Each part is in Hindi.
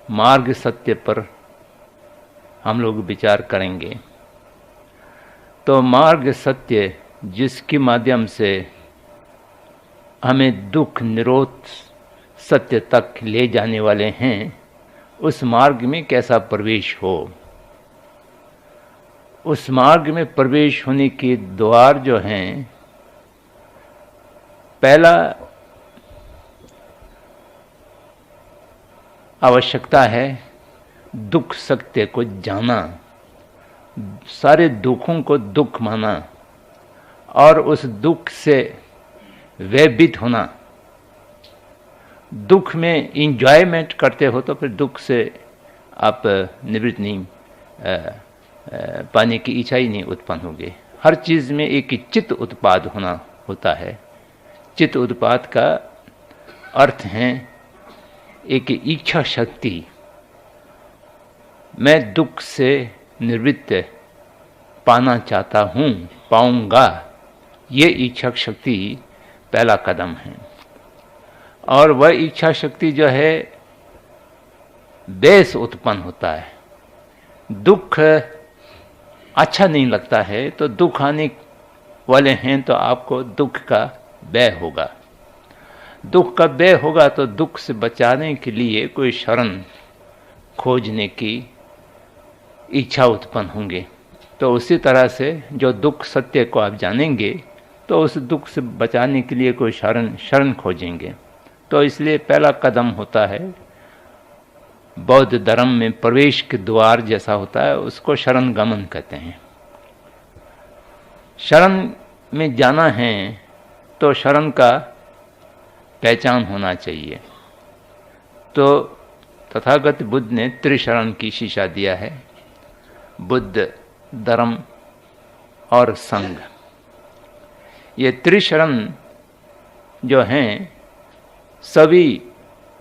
मार्ग सत्य पर हम लोग विचार करेंगे। तो मार्ग सत्य जिसके माध्यम से हमें दुख निरोध सत्य तक ले जाने वाले हैं, उस मार्ग में कैसा प्रवेश हो। उस मार्ग में प्रवेश होने के द्वार जो हैं, पहला आवश्यकता है दुख सत्य को जाना, सारे दुखों को दुख माना और उस दुख से व्यतीत होना। दुख में इंजॉयमेंट करते हो तो फिर दुख से आप निवृत्त नहीं पाने की इच्छा ही नहीं उत्पन्न होगी। हर चीज़ में एक चित्त उत्पाद होना होता है। चित्त उत्पाद का अर्थ है एक इच्छा शक्ति। मैं दुख से निवृत्त पाना चाहता हूँ, पाऊंगा, ये इच्छा शक्ति पहला कदम है। और वह इच्छा शक्ति जो है द्वेष उत्पन्न होता है। दुख अच्छा नहीं लगता है तो दुख आने वाले हैं तो आपको दुख का भय होगा। दुख का भय होगा तो दुख से बचाने के लिए कोई शरण खोजने की इच्छा उत्पन्न होंगे। तो उसी तरह से जो दुख सत्य को आप जानेंगे तो उस दुख से बचाने के लिए कोई शरण खोजेंगे। तो इसलिए पहला कदम होता है बौद्ध धर्म में प्रवेश के द्वार जैसा होता है, उसको शरण गमन कहते हैं। शरण में जाना है तो शरण का पहचान होना चाहिए। तो तथागत बुद्ध ने त्रिशरण की शिक्षा दिया है, बुद्ध, धर्म और संघ। ये त्रिशरण जो हैं सभी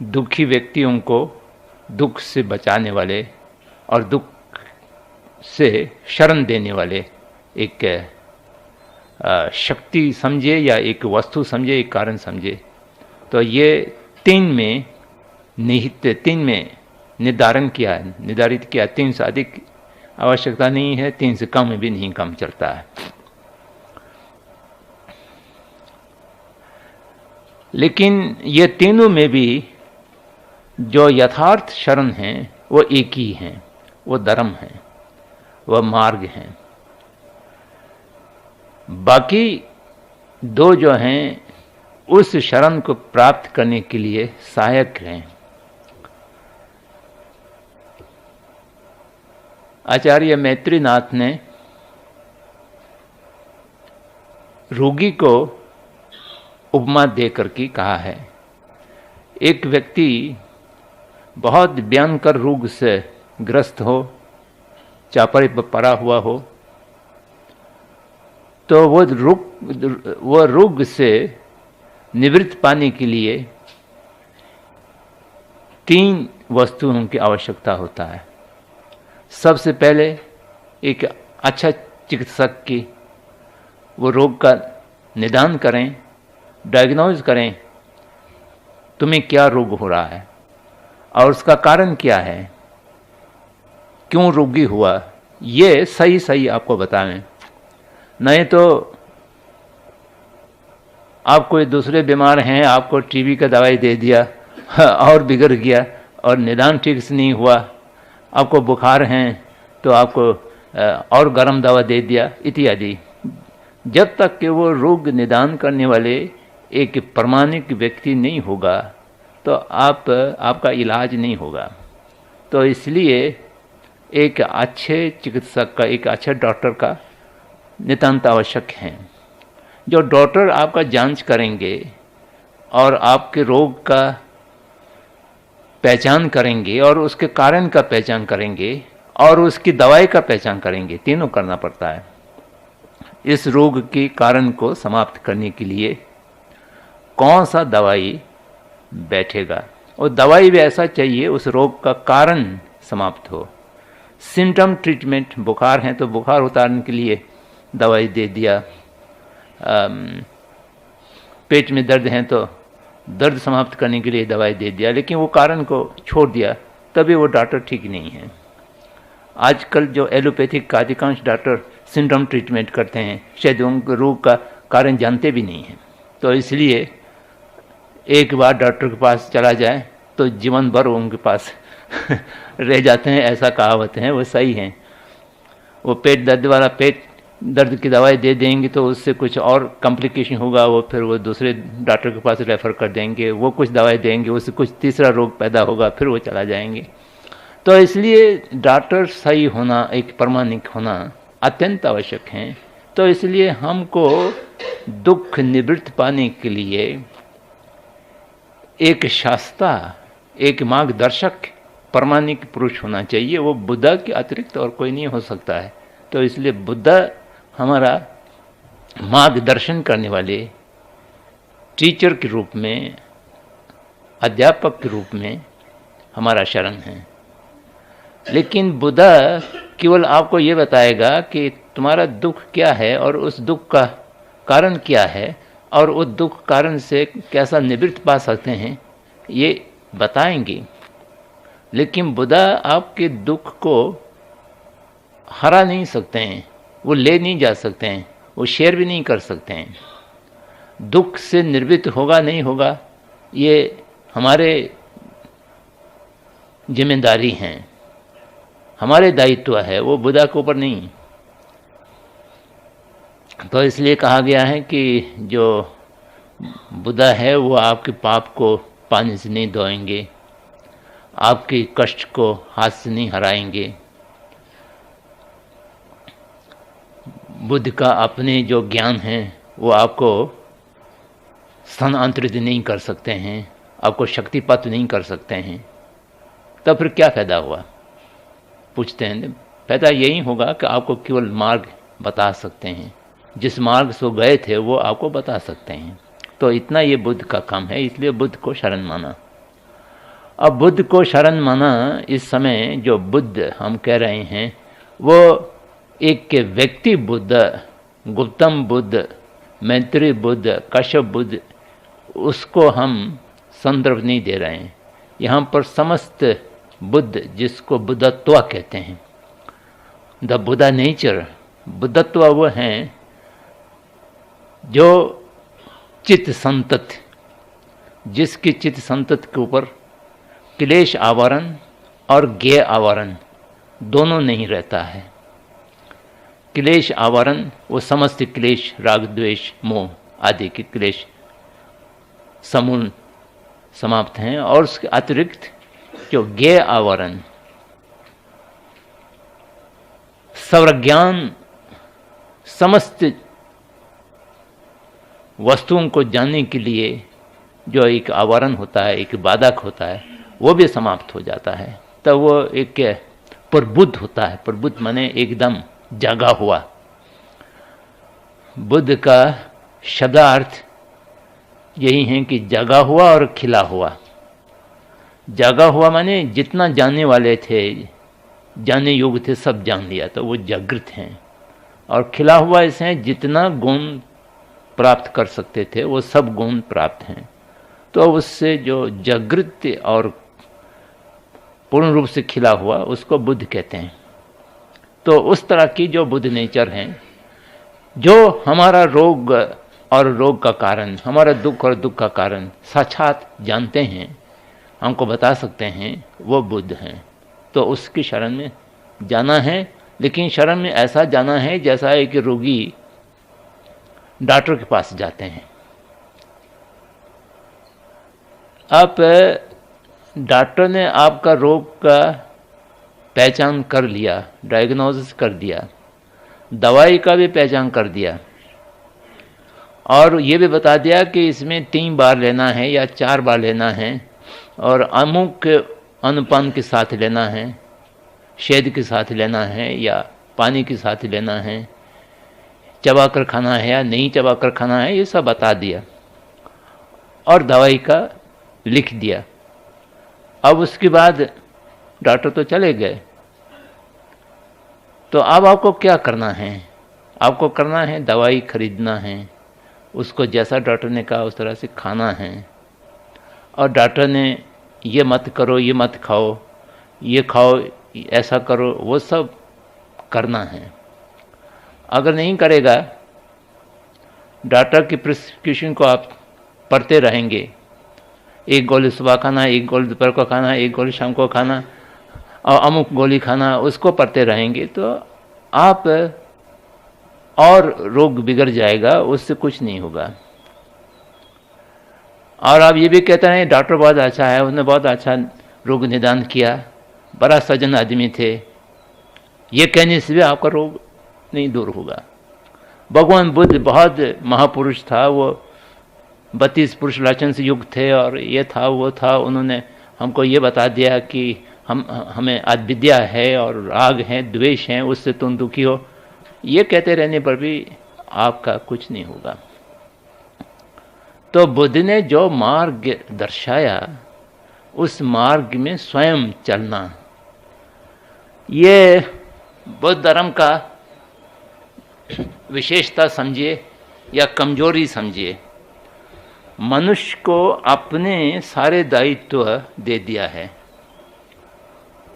दुखी व्यक्तियों को दुख से बचाने वाले और दुख से शरण देने वाले एक शक्ति समझे या एक वस्तु समझे, एक कारण समझे। तो ये तीन में निर्धारित किया। तीन से अधिक आवश्यकता नहीं है, तीन से कम भी नहीं कम चलता है। लेकिन ये तीनों में भी जो यथार्थ शरण है वो एक ही है, वो धर्म है, वह मार्ग है। बाकी दो जो हैं उस शरण को प्राप्त करने के लिए सहायक हैं। आचार्य मैत्रीनाथ ने रोगी को उपमा देकर के कहा है, एक व्यक्ति बहुत भयंकर रोग से ग्रस्त हो, चापड़े पर पड़ा हुआ हो, तो वो रोग से निवृत्त पाने के लिए तीन वस्तुओं की आवश्यकता होता है। सबसे पहले एक अच्छा चिकित्सक की वो रोग का निदान करें, डायग्नोज करें, तुम्हें क्या रोग हो रहा है और उसका कारण क्या है, क्यों रोगी हुआ, ये सही आपको बताएं। नहीं तो आप कोई दूसरे बीमार हैं, आपको टीबी का दवाई दे दिया और बिगड़ गया और निदान ठीक से नहीं हुआ, आपको बुखार हैं तो आपको और गर्म दवा दे दिया इत्यादि। जब तक कि वो रोग निदान करने वाले एक प्रमाणिक व्यक्ति नहीं होगा तो आपका इलाज नहीं होगा। तो इसलिए एक अच्छे चिकित्सक का, एक अच्छे डॉक्टर का नितांत आवश्यक है। जो डॉक्टर आपका जांच करेंगे और आपके रोग का पहचान करेंगे और उसके कारण का पहचान करेंगे और उसकी दवाई का पहचान करेंगे, तीनों करना पड़ता है। इस रोग के कारण को समाप्त करने के लिए कौन सा दवाई बैठेगा, और दवाई भी ऐसा चाहिए उस रोग का कारण समाप्त हो। सिम्टम ट्रीटमेंट, बुखार है तो बुखार उतारने के लिए दवाई दे दिया, पेट में दर्द है तो दर्द समाप्त करने के लिए दवाई दे दिया, लेकिन वो कारण को छोड़ दिया तभी वो डॉक्टर ठीक नहीं है। आजकल जो एलोपैथिक का अधिकांश डॉक्टर सिंड्रोम ट्रीटमेंट करते हैं, शायद उनके रोग का कारण जानते भी नहीं हैं। तो इसलिए एक बार डॉक्टर के पास चला जाए तो जीवन भर उनके पास रह जाते हैं, ऐसा कहावत है, वो सही है। वो पेट दर्द वाला पेट दर्द की दवाई दे देंगे तो उससे कुछ और कॉम्प्लिकेशन होगा, वो फिर वो दूसरे डॉक्टर के पास रेफ़र कर देंगे, वो कुछ दवाई देंगे, उससे कुछ तीसरा रोग पैदा होगा, फिर वो चला जाएंगे। तो इसलिए डॉक्टर सही होना, एक प्रामाणिक होना अत्यंत आवश्यक है। तो इसलिए हमको दुख निवृत्त पाने के लिए एक शास्त्रा, एक मार्गदर्शक प्रामाणिक पुरुष होना चाहिए। वो बुद्धा के अतिरिक्त और कोई नहीं हो सकता है। तो इसलिए बुद्धा हमारा मार्गदर्शन करने वाले टीचर के रूप में, अध्यापक के रूप में हमारा शरण है। लेकिन बुद्धा केवल आपको ये बताएगा कि तुम्हारा दुख क्या है और उस दुख का कारण क्या है और उस दुख कारण से कैसा निवृत्ति पा सकते हैं, ये बताएंगे। लेकिन बुद्धा आपके दुख को हरा नहीं सकते हैं, वो ले नहीं जा सकते हैं, वो शेयर भी नहीं कर सकते हैं। दुख से निवृत्त होगा नहीं होगा, ये हमारे जिम्मेदारी हैं, हमारे दायित्व है, वो बुद्धा के ऊपर नहीं। तो इसलिए कहा गया है कि जो बुद्धा है वो आपके पाप को पानी से नहीं धोएंगे, आपके कष्ट को हाथ से नहीं हराएंगे। बुद्ध का अपने जो ज्ञान है वो आपको स्थानांतरित नहीं कर सकते हैं, आपको शक्तिपात नहीं कर सकते हैं। तब फिर क्या फ़ायदा हुआ, पूछते हैं। फ़ायदा यही होगा कि आपको केवल मार्ग बता सकते हैं, जिस मार्ग से गए थे वो आपको बता सकते हैं। तो इतना ये बुद्ध का काम है, इसलिए बुद्ध को शरण माना। अब बुद्ध को शरण माना, इस समय जो बुद्ध हम कह रहे हैं वो एक के व्यक्ति बुद्ध, गौतम बुद्ध, मैत्री बुद्ध, कश्यप बुद्ध, उसको हम संदर्भ नहीं दे रहे हैं। यहाँ पर समस्त बुद्ध, जिसको बुद्धत्व कहते हैं, द बुद्धा नेचर, बुद्धत्व वो हैं जो चित्त संतत, जिसकी चित्त संतत के ऊपर क्लेश आवरण और ज्ञेय आवरण दोनों नहीं रहता है। क्लेश आवरण वो समस्त क्लेश, राग द्वेष मोह आदि के क्लेश समूल समाप्त हैं, और उसके अतिरिक्त जो ज्ञेय आवरण, सर्वज्ञान, समस्त वस्तुओं को जानने के लिए जो एक आवरण होता है, एक बाधक होता है, वो भी समाप्त हो जाता है। तब वो एक प्रबुद्ध होता है। प्रबुद्ध माने एकदम जागा हुआ। बुद्ध का शब्दार्थ यही है कि जागा हुआ और खिला हुआ। जागा हुआ माने जितना जानने वाले थे, जानने योग्य थे, सब जान लिया, तो वो जागृत हैं। और खिला हुआ ऐसे जितना गुण प्राप्त कर सकते थे वो सब गुण प्राप्त हैं। तो उससे जो जागृत और पूर्ण रूप से खिला हुआ उसको बुद्ध कहते हैं। तो उस तरह की जो बुद्ध नेचर हैं, जो हमारा रोग और रोग का कारण, हमारा दुख और दुख का कारण साक्षात जानते हैं, हमको बता सकते हैं, वो बुद्ध हैं। तो उसकी शरण में जाना है, लेकिन शरण में ऐसा जाना है जैसा एक रोगी डॉक्टर के पास जाते हैं। आप डॉक्टर ने आपका रोग का पहचान कर लिया, डायग्नोसिस कर दिया, दवाई का भी पहचान कर दिया, और ये भी बता दिया कि इसमें 3 बार लेना है या 4 बार लेना है, और अमुक अनुपान के साथ लेना है, शहद के साथ लेना है या पानी के साथ लेना है, चबाकर खाना है या नहीं चबाकर खाना है, ये सब बता दिया और दवाई का लिख दिया। अब उसके बाद डॉक्टर तो चले गए। तो अब आपको क्या करना है? आपको करना है दवाई खरीदना है, उसको जैसा डॉक्टर ने कहा उस तरह से खाना है। और डॉक्टर ने ये मत करो, ये मत खाओ, ये खाओ, ऐसा करो, वो सब करना है। अगर नहीं करेगा, डॉक्टर की प्रिस्क्रिप्शन को आप पढ़ते रहेंगे, एक गोली सुबह खाना, एक गोली दोपहर को खाना, एक गोली शाम को खाना और अमुक गोली खाना, उसको पढ़ते रहेंगे तो आप और रोग बिगड़ जाएगा, उससे कुछ नहीं होगा। और आप ये भी कहते हैं डॉक्टर बहुत अच्छा है, उसने बहुत अच्छा रोग निदान किया, बड़ा सज्जन आदमी थे, ये कहने से भी आपका रोग नहीं दूर होगा। भगवान बुद्ध बहुत महापुरुष था, वो 32 पुरुष लक्षण से युक्त थे और ये था वो था, उन्होंने हमको ये बता दिया कि हमें अविद्या है और राग है, द्वेष है, उससे तुम दुखी हो। ये कहते रहने पर भी आपका कुछ नहीं होगा। तो बुद्ध ने जो मार्ग दर्शाया, उस मार्ग में स्वयं चलना, ये बौद्ध धर्म का विशेषता समझिए या कमजोरी समझिए। मनुष्य को अपने सारे दायित्व दे दिया है।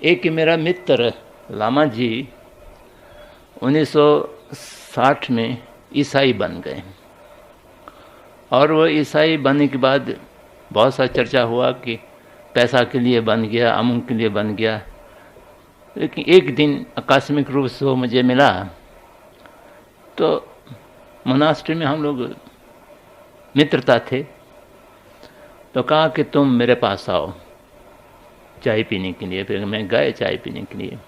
एक मेरा मित्र लामा जी 1960 में ईसाई बन गए और वो ईसाई बनने के बाद बहुत सा चर्चा हुआ कि पैसा के लिए बन गया, अमुक के लिए बन गया। लेकिन एक दिन आकस्मिक रूप से वो मुझे मिला, तो मोनास्ट्री में हम लोग मित्रता थे, तो कहा कि तुम मेरे पास आओ चाय पीने के लिए। फिर मैं गए चाय पीने के लिए,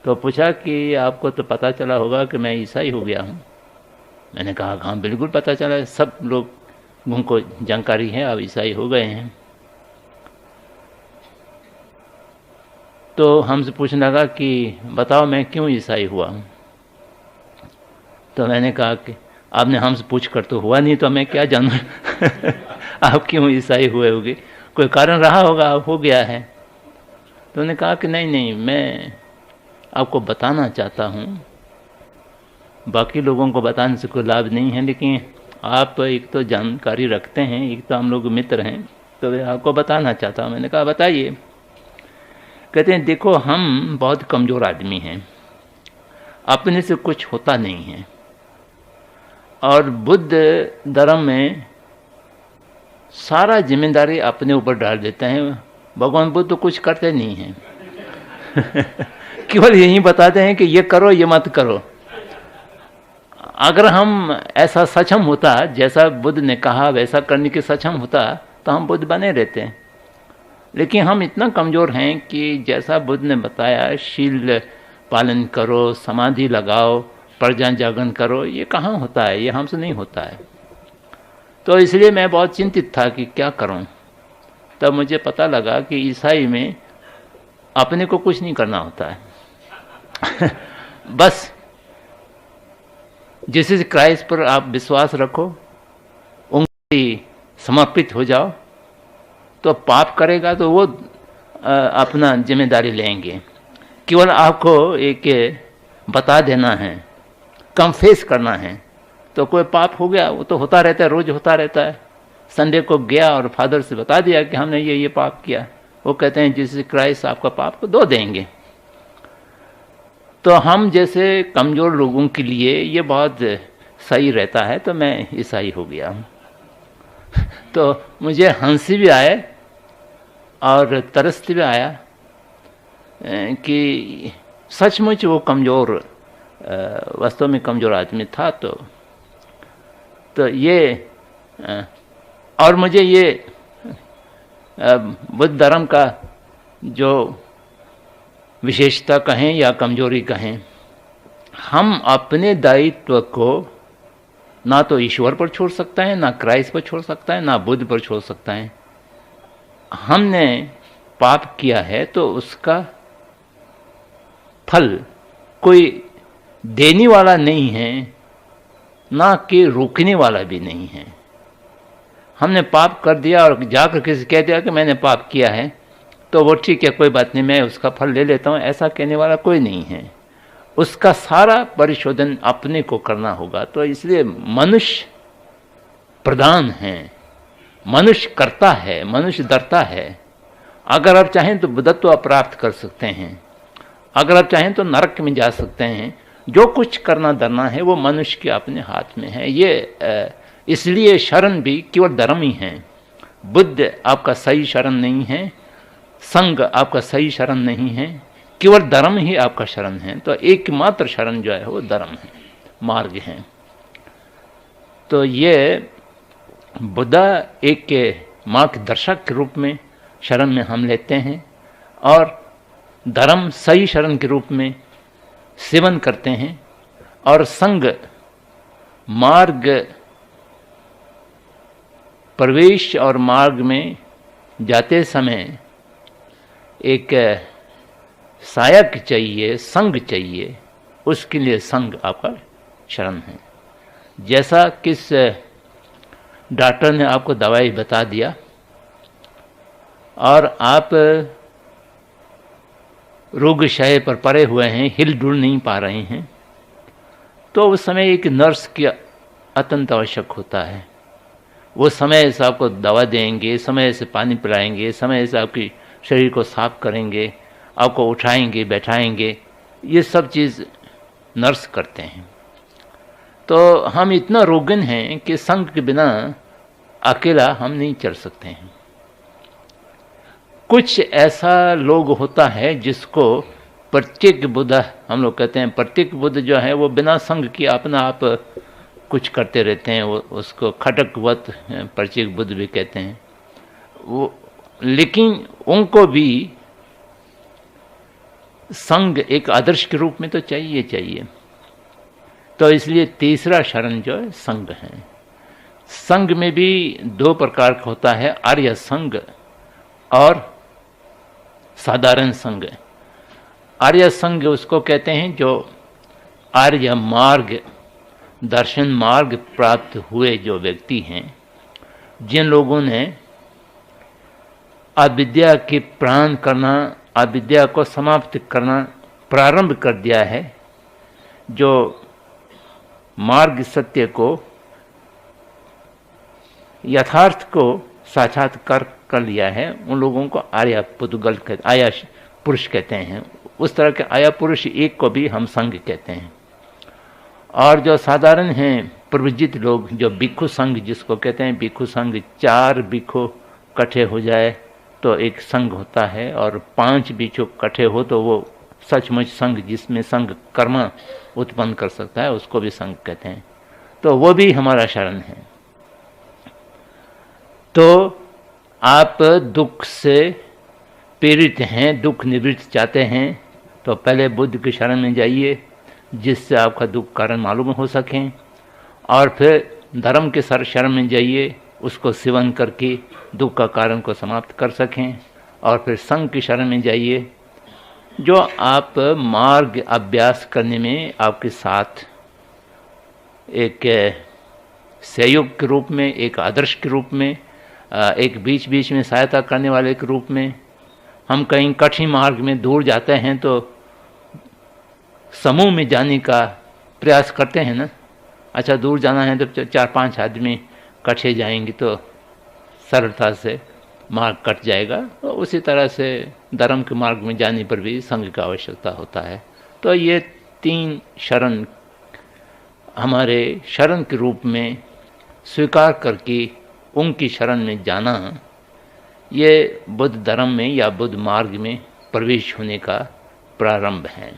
तो पूछा कि आपको तो पता चला होगा कि मैं ईसाई हो गया हूँ। मैंने कहा हाँ बिल्कुल पता चला, सब लोग उनको जानकारी है आप ईसाई हो गए हैं। तो हमसे पूछने लगा कि बताओ मैं क्यों ईसाई हुआ हूँ। तो मैंने कहा कि आपने हमसे पूछ कर तो हुआ नहीं, तो मैं क्या जानूँ आप क्यों ईसाई हुए होगे, कोई कारण रहा होगा, हो गया है। तो उन्होंने कहा कि नहीं, मैं आपको बताना चाहता हूँ, बाकी लोगों को बताने से कोई लाभ नहीं है, लेकिन आप एक तो जानकारी रखते हैं, एक तो हम लोग मित्र हैं, तो मैं आपको बताना चाहता हूँ। मैंने कहा बताइए। कहते हैं देखो हम बहुत कमज़ोर आदमी हैं, अपने से कुछ होता नहीं है, और बुद्ध धर्म में सारा जिम्मेदारी अपने ऊपर डाल देते हैं। भगवान बुद्ध तो कुछ करते नहीं हैं केवल यही बताते हैं कि ये करो ये मत करो। अगर हम ऐसा सक्षम होता, जैसा बुद्ध ने कहा वैसा करने के सक्षम होता, तो हम बुद्ध बने रहते हैं। लेकिन हम इतना कमज़ोर हैं कि जैसा बुद्ध ने बताया, शील पालन करो, समाधि लगाओ, प्रज्ञा जागरण करो, ये कहाँ होता है, ये हमसे नहीं होता है। तो इसलिए मैं बहुत चिंतित था कि क्या करूं। तब मुझे पता लगा कि ईसाई में अपने को कुछ नहीं करना होता है बस जिस क्राइस्ट पर आप विश्वास रखो, उनकी समर्पित हो जाओ, तो पाप करेगा तो वो अपना जिम्मेदारी लेंगे। केवल आपको एक बता देना है, कन्फेस करना है, तो कोई पाप हो गया वो तो होता रहता है, रोज होता रहता है। संडे को गया और फादर से बता दिया कि हमने ये पाप किया, वो कहते हैं जिससे क्राइस्ट आपका पाप को धो देंगे। तो हम जैसे कमज़ोर लोगों के लिए ये बहुत सही रहता है, तो मैं ईसाई हो गया तो मुझे हंसी भी आए और तरस भी आया कि सचमुच वो कमज़ोर, वास्तव में कमज़ोर आदमी था। तो ये और मुझे ये बुद्ध धर्म का जो विशेषता कहें या कमजोरी कहें, हम अपने दायित्व को ना तो ईश्वर पर छोड़ सकते हैं, ना क्राइस्ट पर छोड़ सकता है, ना बुद्ध पर छोड़ सकता है। हमने पाप किया है तो उसका फल कोई देने वाला नहीं है, ना कि रोकने वाला भी नहीं है। हमने पाप कर दिया और जाकर किसी कह दिया कि मैंने पाप किया है, तो वो ठीक है, कोई बात नहीं, मैं उसका फल ले लेता हूँ, ऐसा कहने वाला कोई नहीं है। उसका सारा परिशोधन अपने को करना होगा। तो इसलिए मनुष्य प्रधान है, मनुष्य करता है, मनुष्य डरता है, अगर आप चाहें तो बुद्धत्व आप प्राप्त कर सकते हैं, अगर आप चाहें तो नरक में जा सकते हैं। जो कुछ करना धरना है वो मनुष्य के अपने हाथ में है। ये इसलिए शरण भी केवल धर्म ही है। बुद्ध आपका सही शरण नहीं है, संघ आपका सही शरण नहीं है, केवल धर्म ही आपका शरण है। तो एकमात्र शरण जो है वो धर्म है, मार्ग है। तो ये बुद्धा एक के मार्गदर्शक के रूप में शरण में हम लेते हैं और धर्म सही शरण के रूप में सेवन करते हैं, और संग मार्ग प्रवेश और मार्ग में जाते समय एक सहायक चाहिए, संग चाहिए, उसके लिए संग आपका शरण है। जैसा किस डॉक्टर ने आपको दवाई बता दिया और आप रोगशय पर पड़े हुए हैं, हिल डुल नहीं पा रहे हैं, तो उस समय एक नर्स की अत्यंत आवश्यक होता है। वो समय से आपको दवा देंगे, समय से पानी पिलाएंगे, समय से आपकी शरीर को साफ करेंगे, आपको उठाएंगे, बैठाएंगे, ये सब चीज़ नर्स करते हैं। तो हम इतना रोगन हैं कि संग के बिना अकेला हम नहीं चल सकते हैं। कुछ ऐसा लोग होता है जिसको प्रत्येक बुद्ध हम लोग कहते हैं। प्रत्येक बुद्ध जो है वो बिना संग के अपना आप कुछ करते रहते हैं, वो उसको खटकवत प्रत्येक बुद्ध भी कहते हैं वो। लेकिन उनको भी संग एक आदर्श के रूप में तो चाहिए। तो इसलिए तीसरा शरण जो है संग है। संग में भी दो प्रकार का होता है, आर्य संग और साधारण संग। आर्य संग उसको कहते हैं जो आर्य मार्ग, दर्शन मार्ग प्राप्त हुए जो व्यक्ति हैं, जिन लोगों ने अविद्या के प्राण करना, अविद्या को समाप्त करना प्रारंभ कर दिया है, जो मार्ग सत्य को, यथार्थ को साक्षात्कार कर लिया है, उन लोगों को आर्य पुद्गल कहते, आया पुरुष कहते हैं। उस तरह के आया पुरुष एक को भी हम संघ कहते हैं। और जो साधारण हैं प्रवृत्त लोग, जो भिक्षु संघ जिसको कहते हैं, भिक्षु संघ, 4 भिक्षु इकट्ठे हो जाए तो एक संघ होता है, और 5 भिक्षु इकट्ठे हो तो वो सचमुच संघ, जिसमें संघ कर्म उत्पन्न कर सकता है, उसको भी संघ कहते हैं। तो वो भी हमारा शरण है। तो आप दुख से पीड़ित हैं, दुख निवृत्त चाहते हैं, तो पहले बुद्ध की शरण में जाइए, जिससे आपका दुख कारण मालूम हो सकें, और फिर धर्म के शरण में जाइए, उसको सेवन करके दुख का कारण को समाप्त कर सकें, और फिर संघ की शरण में जाइए, जो आप मार्ग अभ्यास करने में आपके साथ एक सहयोग के रूप में, एक आदर्श के रूप में, एक बीच बीच में सहायता करने वाले के रूप में। हम कहीं कठिन मार्ग में दूर जाते हैं तो समूह में जाने का प्रयास करते हैं ना। अच्छा, दूर जाना है तो 4-5 आदमी इकट्ठे जाएंगे तो सरलता से मार्ग कट जाएगा। तो उसी तरह से धर्म के मार्ग में जाने पर भी संघ की आवश्यकता होता है। तो ये 3 शरण हमारे शरण के रूप में स्वीकार करके उनकी शरण में जाना, ये बुद्ध धर्म में या बुद्ध मार्ग में प्रवेश होने का प्रारंभ है।